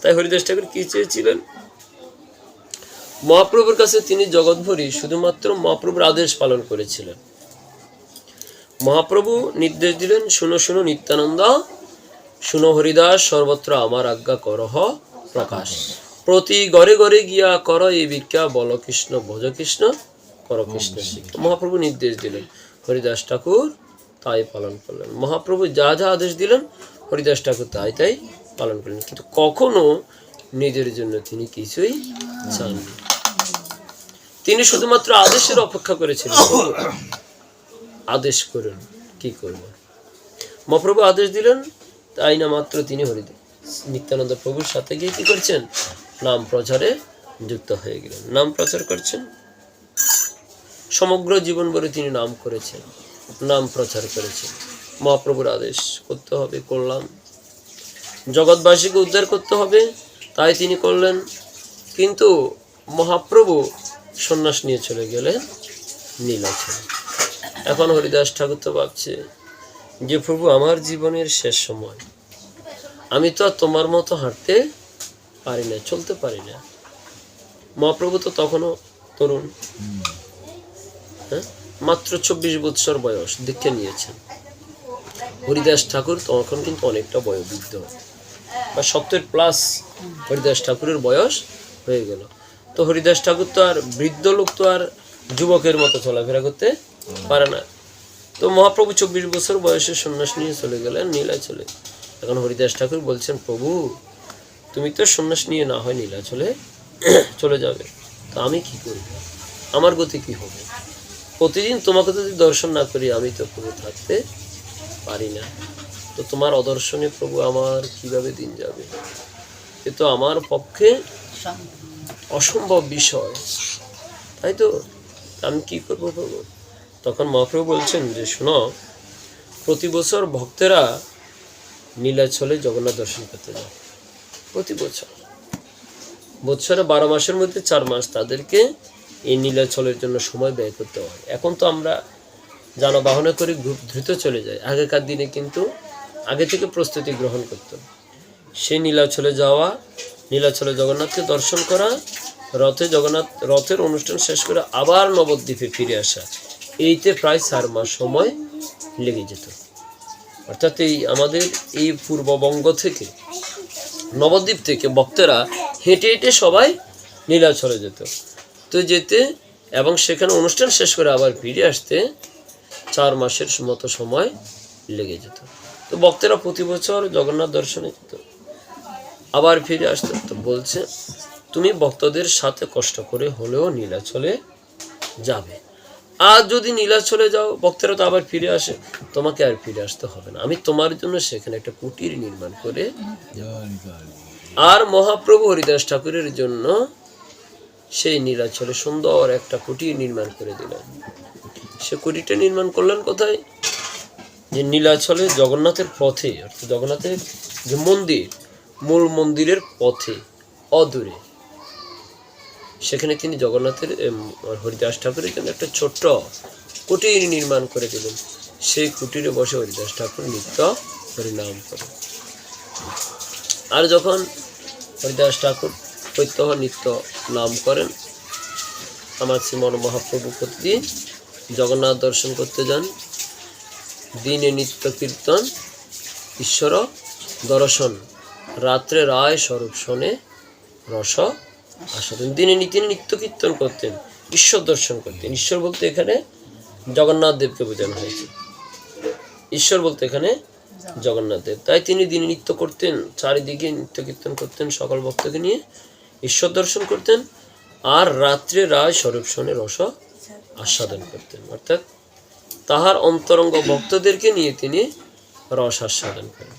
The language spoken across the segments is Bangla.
তাই হরিদাস ঠাকুর কি চেয়েছিলেন? মহাপ্রভুর কাছে তিনি জগৎভরি শুধুমাত্র মহাপ্রভুর আদেশ পালন করেছিলেন। মহাপ্রভু নির্দেশ দিলেন, শুনো শুনো নিত্যানন্দ, শুনো হরিদাস, সর্বত্র আমার আজ্ঞা করহ প্রকাশ। প্রতি ঘরে ঘরে গিয়া কর এই ভিক্ষা, বল কৃষ্ণ ভজ কৃষ্ণ, কর কৃষ্ণ শিক্ষা। মহাপ্রভু নির্দেশ দিলেন, হরিদাস ঠাকুর তাই পালন করলেন। মহাপ্রভু যা যা আদেশ দিলেন হরিদাস ঠাকুর তাই তাই পালন করলেন, কিন্তু কখনো নিজের জন্য তিনি কিছুই চাননি। তিনি শুধুমাত্র আদেশের অপেক্ষা করেছিলেন, আদেশ করুন কি করব। মহাপ্রভু আদেশ দিলেন, তাই না মাত্র তিনি হরিদাস নিত্যানন্দ প্রভুর সাথে গিয়ে কি করছেন? নাম প্রচারে যুক্ত হয়ে গেলেন, নাম প্রচার করছেন। সমগ্র জীবন ভরে তিনি নাম করেছেন, নাম প্রচার করেছেন। মহাপ্রভুর আদেশ করতে হবে, করলাম। জগৎবাসীকে উদ্ধার করতে হবে, তাই তিনি করলেন। কিন্তু মহাপ্রভু সন্ন্যাস নিয়ে চলে গেলেন নীলাচলে। এখন হরিদাস ঠাকুর তো ভাবছে যে প্রভু আমার জীবনের শেষ সময়, আমি তো আর তোমার মতো হাঁটতে পারি না, চলতে পারি না। মহাপ্রভু তো তখনও তরুণ, হ্যাঁ, মাত্র 24 বৎসর বয়স, দীক্ষা নিয়েছেন। হরিদাস ঠাকুর তখন কিন্তু অনেকটা বয়োবৃদ্ধ, বা 70+ হরিদাস ঠাকুরের বয়স হয়ে গেল। তো হরিদাস ঠাকুর তো আর বৃদ্ধ লোক, তো আর যুবকের মতো চলাফেরা করতে পারে না। তো মহাপ্রভু 24 বছর বয়সে সন্ন্যাস নিয়ে চলে গেলেন নীলাচলে। এখন হরিদাস ঠাকুর বলছেন, প্রভু তুমি তো সন্ন্যাস নিয়ে না হয় নীলাচলে চলে যাবে, তো আমি কি করব? আমার গতি কি হবে? প্রতিদিন তোমাকে যদি দর্শন না করি আমি তো প্রভু থাকতে পারি না। তো তোমার অদর্শনে প্রভু আমার কিভাবে দিন যাবে? এ তো আমার পক্ষে অসম্ভব বিষয়, তাই তো আমি কি করবো প্রভু? তখন মহাপ্রভু বলছেন যে শোনো, প্রতি বছর ভক্তেরা নীলাচলে জগন্নাথ দর্শন করতে যায়। প্রতি বছর, বছরে 12 মাসের মধ্যে 4 মাস তাদেরকে এই নীলাচলের জন্য সময় ব্যয় করতে হয়। এখন তো আমরা যানবাহনে করে দ্রুত চলে যাই, আগেকার দিনে কিন্তু আগে থেকে প্রস্তুতি গ্রহণ করত। সে নীলাচলে যাওয়া, নীলাচলে জগন্নাথকে দর্শন করা, রথের অনুষ্ঠান শেষ করে আবার নবদ্বীপে ফিরে আসা, এইতে প্রায় 4 মাস সময় লেগে যেত। অর্থাৎ এই আমাদের এই পূর্ববঙ্গ থেকে, নবদ্বীপ থেকে ভক্তেরা হেঁটে হেঁটে সবাই নীলাচলে যেত। তো যেতে এবং সেখানে অনুষ্ঠান শেষ করে আবার ফিরে আসতে 4 মাসের মতো সময় লেগে যেত। তো ভক্তেরা প্রতি বছর জগন্নাথ দর্শনে যেত, আবার ফিরে আসতো। তো বলছে, তুমি ভক্তদের সাথে কষ্ট করে হলেও নীলাচলে যাবে। আর যদি নীলাচলে যাও, ভক্তেরা তো আবার ফিরে আসে, তোমাকে আর ফিরে আসতে হবে না, আমি তোমার জন্য সেখানে একটা কুটির নির্মাণ করে। আর মহাপ্রভু হরিদাস ঠাকুরের জন্য সেই নীলাচলে সুন্দর একটা কুটির নির্মাণ করে দিলেন। সে কুটিরটা নির্মাণ করলেন কোথায়? যে নীলাচলে জগন্নাথের পথে, অর্থাৎ জগন্নাথের যে মন্দির, মূল মন্দিরের পথে অদূরে, সেখানে তিনি জগন্নাথের হরিদাস ঠাকুরের জন্য একটা ছোট্ট কুটির নির্মাণ করে দিলেন। সেই কুটিরে বসে হরিদাস ঠাকুর নিত্য হরিনাম করেন। আর যখন হরিদাস ঠাকুর প্রত্যহ নিত্য নাম করেন, আমার শ্রীমন মহাপ্রভু প্রতিদিন জগন্নাথ দর্শন করতে যান। দিনে নিত্য কীর্তন, ঈশ্বর দর্শন, রাত্রে রায় স্বরূপ শোনে রস আস্বাদন। দিনে তিনি নিত্য কীর্তন করতেন, ঈশ্বর দর্শন করতেন। ঈশ্বর বলতে এখানে জগন্নাথ দেবকে বোঝানো হয়েছে। ঈশ্বর বলতে এখানে জগন্নাথ দেব। তাই তিনি দিনে নিত্য করতেন, চারিদিকে নিত্য কীর্তন করতেন, সকল ভক্তকে নিয়ে ঈশ্বর দর্শন করতেন। আর রাত্রে রায় স্বরূপ শোনে রস আস্বাদন করতেন, অর্থাৎ তাহার অন্তরঙ্গ ভক্তদেরকে নিয়ে তিনি রস আস্বাদন করেন।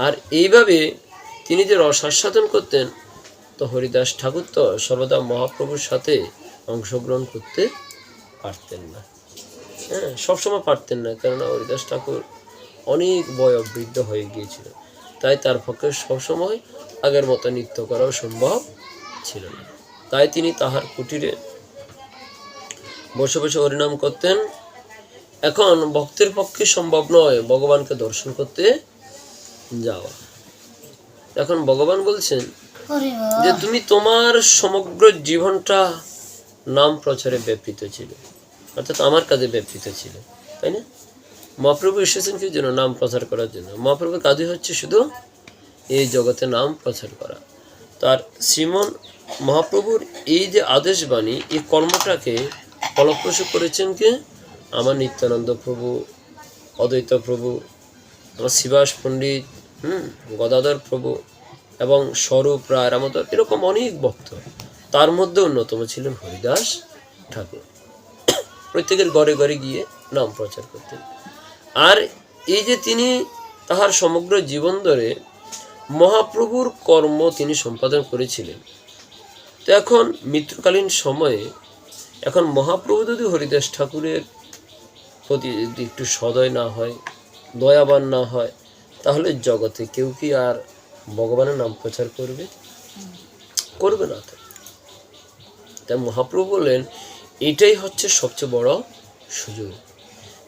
আর এইভাবে তিনি যে রস আস্বাদন করতেন, তো হরিদাস ঠাকুর তো সর্বদা মহাপ্রভুর সাথে অংশগ্রহণ করতে পারতেন না। হ্যাঁ, সবসময় পারতেন না, কেননা হরিদাস ঠাকুর অনেক বয়োবৃদ্ধ হয়ে গিয়েছিল। তাই তার পক্ষে সবসময় আগের মতো নৃত্য করাও সম্ভব ছিল না। তাই তিনি তাহার কুটিরে বসে বসে হরিনাম করতেন। এখন ভক্তের পক্ষে সম্ভব নয় ভগবানকে দর্শন করতে যাওয়া, এখন ভগবান বলছেন যে তুমি তোমার সমগ্র জীবনটা নাম প্রচারে ব্যাপৃত ছিলে, অর্থাৎ আমার কাজে ব্যাপৃত ছিলে, তাই না? মহাপ্রভু এসেছেন কি জন্য? নাম প্রচার করার জন্য। মহাপ্রভুর কাজই হচ্ছে শুধু এই জগতে নাম প্রচার করা। তার শ্রীমন মহাপ্রভুর এই যে আদেশবাণী, এই কর্মটাকে ফলপ্রসূ করেছেন কে? আমার নিত্যানন্দ প্রভু, অদ্বৈত প্রভু, আমার শিবাস পণ্ডিত, গদাধর প্রভু এবং স্বরূপ রায়, রামোদর, এরকম অনেক ভক্ত। তার মধ্যে অন্যতম ছিলেন হরিদাস ঠাকুর। প্রত্যেকের ঘরে ঘরে গিয়ে নাম প্রচার করতেন। আর এই যে তিনি তাহার সমগ্র জীবন ধরে মহাপ্রভুর কর্ম তিনি সম্পাদন করেছিলেন। তো এখন মৃত্যুকালীন সময়ে এখন মহাপ্রভু যদি হরিদাস ঠাকুরের প্রতি যদি একটু সদয় না হয়, দয়াবান না হয়, তাহলে জগতে কেউ কি আর ভগবানের নাম প্রচার করবে? করবে না। তাই মহাপ্রভু বললেন এটাই হচ্ছে সবচেয়ে বড় সুযোগ,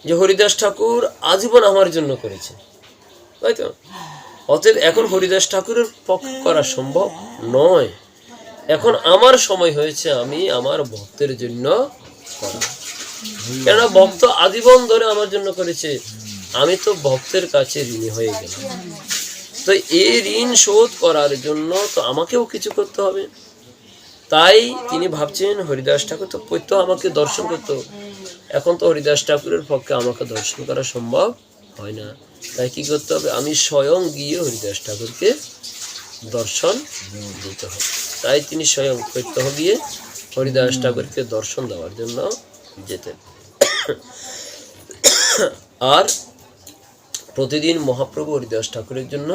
যে হরিদাস ঠাকুর আজীবন আমার জন্য করেছে, তাই তো? অতএব এখন হরিদাস ঠাকুরের পক্ষে করা সম্ভব নয়। এখন আমার সময় হয়েছে আমি আমার ভক্তের জন্য করা। কেননা ভক্ত আজীবন ধরে আমার জন্য করেছে, আমি তো ভক্তের কাছে ঋণী হয়ে গেলাম। তো এই ঋণ শোধ করার জন্য তো আমাকেও কিছু করতে হবে। তাই তিনি ভাবছেন হরিদাস ঠাকুর তো প্রত্যহ আমাকে দর্শন করত, এখন তো হরিদাস ঠাকুরের পক্ষে আমাকে দর্শন করা সম্ভব হয় না। তাই কি করতে হবে? আমি স্বয়ং গিয়ে হরিদাস ঠাকুরকে দর্শন দিতে হবে। তাই তিনি স্বয়ং প্রত্যহ গিয়ে হরিদাস ঠাকুরকে দর্শন দেওয়ার জন্য যেতেন। আর প্রতিদিন মহাপ্রভু হরিদাস ঠাকুরের জন্য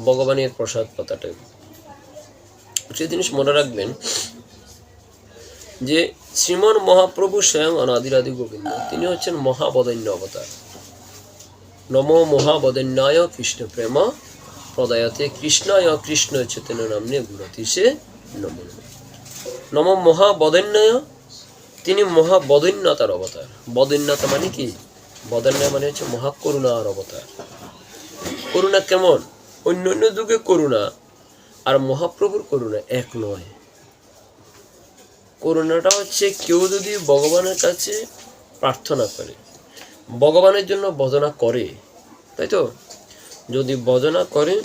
ভগবানের প্রসাদ পাতাটা। সে জিনিস মনে রাখবেন যে শ্রীমন মহাপ্রভু স্বয়ং অনাদিরাদি গোবিন্দ, তিনি হচ্ছেন মহাবদন্য অবতার। নমো মহাবদন্যায় কৃষ্ণ প্রেম প্রদায়তে কৃষ্ণায় কৃষ্ণ চৈতন্য নাম্নে গুরতিসে নমো নমো মহাবদন্যায়। তিনি মহাবদন্যতার অবতার। বদন্যতা মানে কি? বদন্যা মানে হচ্ছে মহাকরুণার অবতার। করুণা কেমন? অন্য অন্য যুগে করুণা আর মহাপ্রভুর করুণা এক নয়। করুণাটা হচ্ছে কেউ যদি ভগবানের কাছে প্রার্থনা করে, ভগবানের জন্য ভজনা করে, তাই তো? যদি ভজনা করে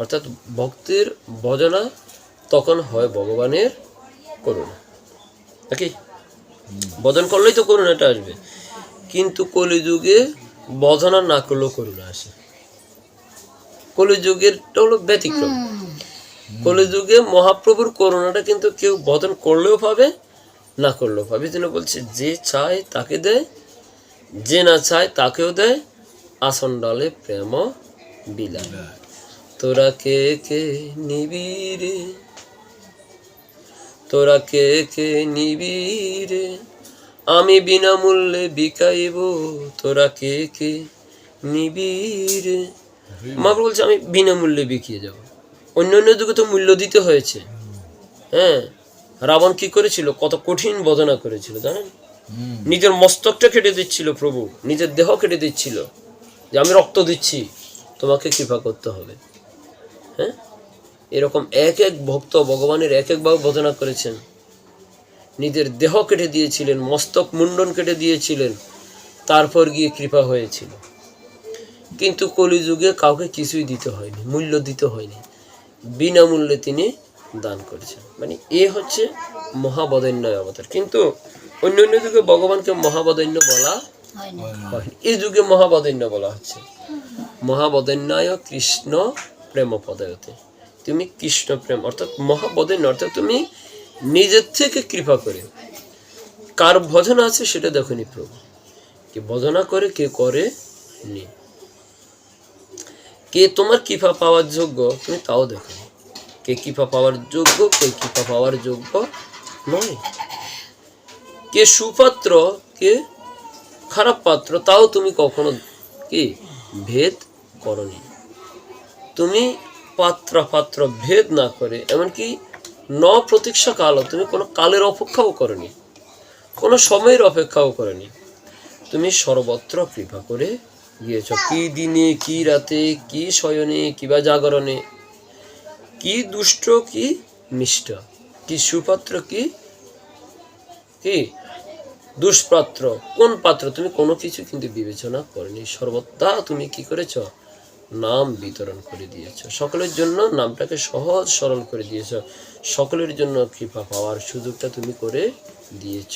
অর্থাৎ ভক্তের ভজনা, তখন হয় ভগবানের করুণা, নাকি? ভজন করলেই তো করুণাটা আসবে। কিন্তু কলিযুগে ভজনা না করলেও করুণা আসে। কলিযুগেরটা হলো ব্যতিক্রম। কলিযুগে মহাপ্রভুর করুণাটা কিন্তু কেউ ভজন করলেও পাবে, না করলেও পাবে। তিনি বলছে যে চায় তাকে দেয়, যে না চায় তাকেও দেয়, আসন ডালে প্রেম বিলা। তোরা কে কে নিবি রে, তোরা কে কে নিবি রে, আমি বিনামূল্যে বিকাইব, তোরা কে কে নিবি রে। মহাপ্রভু বলছে আমি বিনামূল্যে বিকিয়ে যাব। অন্য অন্য যুগে তো মূল্য দিতে হয়েছে। হ্যাঁ, রাবণ কি করেছিল? কত কঠিন বদনা করেছিল জানেন? নিজের মস্তকটা কেটে দিচ্ছিল প্রভু, নিজের দেহ কেটে দিচ্ছিল, যে আমি রক্ত দিচ্ছি, তোমাকে কৃপা করতে হবে। হ্যাঁ, এরকম এক এক ভক্ত ভগবানের এক একভাবে বদনা করেছেন। নিজের দেহ কেটে দিয়েছিলেন, মস্তক মুন্ডন কেটে দিয়েছিলেন, তারপর গিয়ে কৃপা হয়েছিল। কিন্তু কলিযুগে কাউকে কিছুই দিতে হয়নি, মূল্য দিতে হয়নি, বিনামূল্যে তিনি দান করেছেন। মানে এ হচ্ছে মহাবদন্যয় অবতার। কিন্তু অন্য অন্য যুগে ভগবানকে মহাবদন্য বলা হয়নি, এই যুগে মহাবদন্য বলা হচ্ছে। মহাবদন্যায় কৃষ্ণ প্রেম পদায়তে, তুমি কৃষ্ণ প্রেম অর্থাৎ মহাবদন্য অর্থাৎ তুমি নিজের থেকে কৃপা করে। কার ভজনা আছে সেটা দেখনি প্রভু, কে ভজনা করে কে করে নি, কে তোমার কৃপা পাওয়ার যোগ্য তুমি তাও দেখো। কে কৃপা পাওয়ার যোগ্য, কে কৃপা পাওয়ার যোগ্য নয়, কে সুপাত্র কে খারাপ পাত্র তাও তুমি কখনো কি ভেদ করনি। তুমি পাত্র পাত্র ভেদ না করে, এমনকি ন প্রতীক্ষা কাল, তুমি কোনো কালের অপেক্ষাও করনি, কোনো সময়ের অপেক্ষাও করনি। তুমি সর্বত্র কৃপা করে গিয়েছ। কি দিনে, কি রাতে, কি শয়নে, কিবা জাগরণে, কি দুষ্ট কি মিষ্ট, কি সুপাত্র কি কি দুষ্পাত্র, কোন পাত্র তুমি কোনো কিছু কিন্তু বিবেচনা করনি, সর্বদা তুমি কি করেছ, নাম বিতরণ করে দিয়েছ, সকলের জন্য নামটাকে সহজ সরল করে দিয়েছ, সকলের জন্য কৃপা পাওয়ার সুযোগটা তুমি করে দিয়েছ।